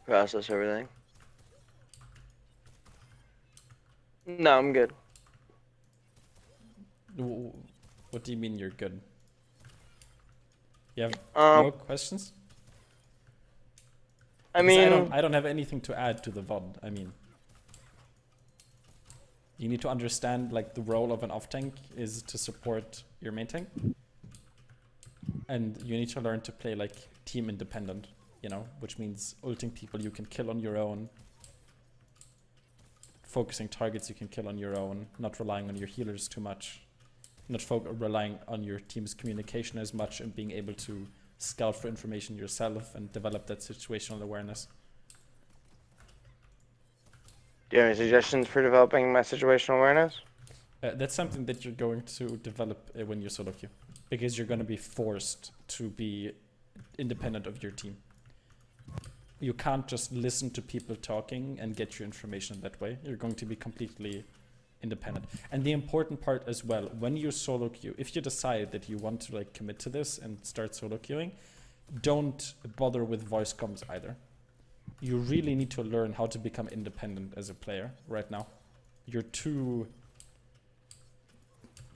[SPEAKER 2] process everything. No, I'm good.
[SPEAKER 1] What do you mean you're good? You have no questions?
[SPEAKER 2] I
[SPEAKER 1] Because
[SPEAKER 2] mean,
[SPEAKER 1] I don't have anything to add to the VOD. I mean, you need to understand like the role of an off tank is to support your main tank, and you need to learn to play like team independent, you know, which means ulting people you can kill on your own, focusing targets you can kill on your own, not relying on your healers too much, not relying on your team's communication as much, and being able to scout for information yourself and develop that situational awareness.
[SPEAKER 2] do you have any suggestions for developing my situational awareness?
[SPEAKER 1] That's something that you're going to develop when you solo queue, because you're going to be forced to be independent of your team. You can't just listen to people talking and get your information that way. You're going to be completely independent. And the important part as well, when you solo queue, if you decide that you want to like commit to this and start solo queuing, don't bother with voice comms either. You really need to learn how to become independent as a player right now. You're too...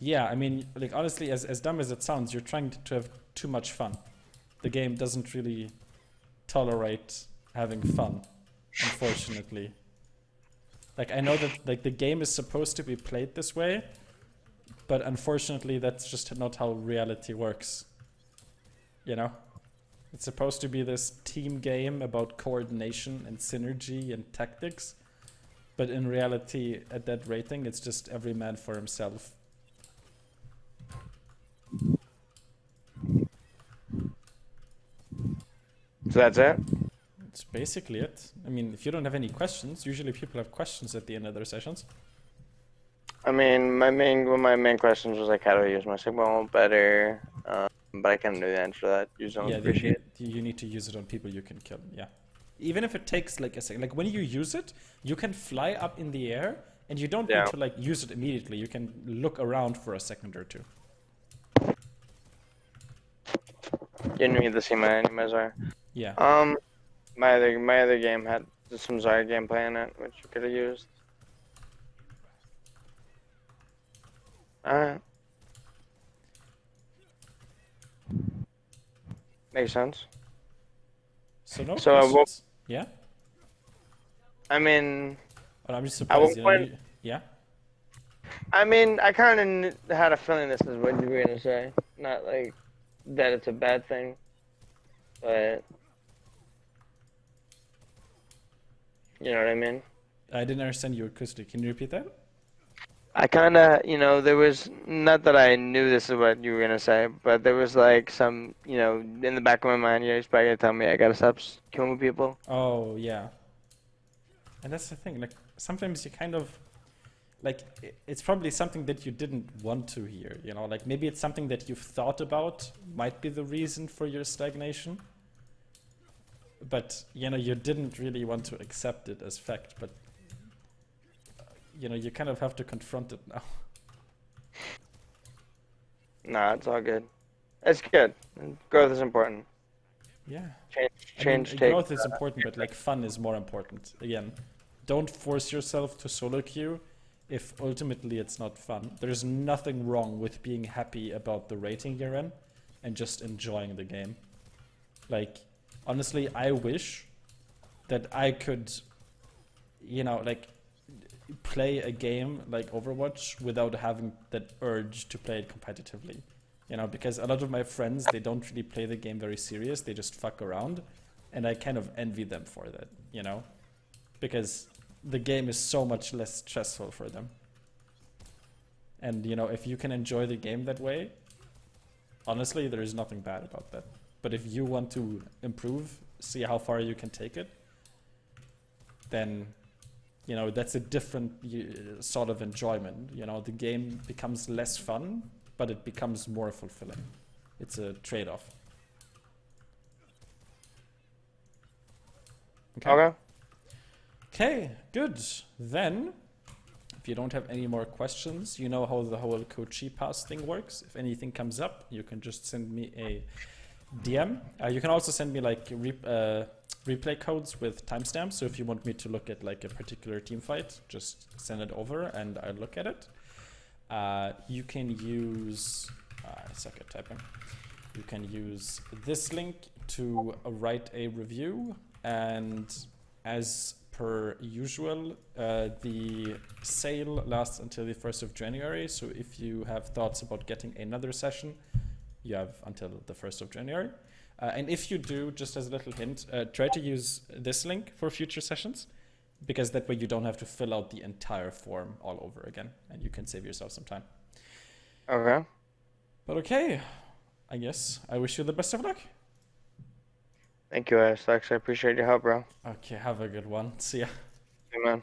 [SPEAKER 1] Yeah, I mean, like honestly, as dumb as it sounds, you're trying to have too much fun. The game doesn't really tolerate having fun, unfortunately. Like, I know that like the game is supposed to be played this way, but unfortunately that's just not how reality works. You know? It's supposed to be this team game about coordination and synergy and tactics, but in reality, at that rating, it's just every man for himself.
[SPEAKER 2] So that's it?
[SPEAKER 1] That's basically it. I mean, if you don't have any questions, usually people have questions at the end of their sessions.
[SPEAKER 2] I mean, one of my main questions was like, how do I use my signal better? But I can't really answer that. You don't appreciate it.
[SPEAKER 1] You need to use it on people you can kill, yeah. Even if it takes like a second, like when you use it, you can fly up in the air and you don't need to like use it immediately. You can look around for a second or two.
[SPEAKER 2] You need to see my animes.
[SPEAKER 1] Yeah.
[SPEAKER 2] My other game had some Zarya gameplay in it, which you could have used. Alright. Makes sense.
[SPEAKER 1] So no
[SPEAKER 2] So
[SPEAKER 1] questions? Yeah?
[SPEAKER 2] I mean...
[SPEAKER 1] Well, I'm just surprised. Yeah?
[SPEAKER 2] I mean, I kind of had a feeling this is what you were going to say. Not like that it's a bad thing, but... You know what I mean?
[SPEAKER 1] I didn't understand your acoustic. Can you repeat that?
[SPEAKER 2] I kind of, there was, not that I knew this is what you were gonna say, but there was like some, in the back of my mind, he's probably gonna tell me I gotta stop killing people.
[SPEAKER 1] Oh yeah, and that's the thing. Like sometimes you kind of like it's probably something that you didn't want to hear. You know, like maybe it's something that you've thought about might be the reason for your stagnation. But you didn't really want to accept it as fact. But you kind of have to confront it now.
[SPEAKER 2] Nah, it's all good. It's good. Growth is important.
[SPEAKER 1] Yeah.
[SPEAKER 2] Change takes.
[SPEAKER 1] Growth is important, but like fun is more important. Again, don't force yourself to solo queue if ultimately it's not fun. There's nothing wrong with being happy about the rating you're in and just enjoying the game. Like, honestly, I wish that I could, like play a game like Overwatch without having that urge to play it competitively. Because a lot of my friends, they don't really play the game very serious. They just fuck around. And I kind of envy them for that, because the game is so much less stressful for them. And, if you can enjoy the game that way, honestly, there is nothing bad about that. But if you want to improve, see how far you can take it, then, that's a different sort of enjoyment. The game becomes less fun, but it becomes more fulfilling. It's a trade-off.
[SPEAKER 2] Okay.
[SPEAKER 1] Okay, good. Then, if you don't have any more questions, you know how the whole Coachee Pass thing works. If anything comes up, you can just send me a DM. You can also send me like replay codes with timestamps. So if you want me to look at like a particular team fight, just send it over and I'll look at it. You can use, a second typing. You can use this link to write a review, and as per usual, the sale lasts until the 1st of January. So if you have thoughts about getting another session, you have until the 1st of January. And if you do, just as a little hint, try to use this link for future sessions, because that way you don't have to fill out the entire form all over again, and you can save yourself some time.
[SPEAKER 2] Okay.
[SPEAKER 1] But okay, I guess I wish you the best of luck.
[SPEAKER 2] Thank you, ioStux. I appreciate your help, bro.
[SPEAKER 1] Okay, have a good one. See ya.
[SPEAKER 2] Hey, man.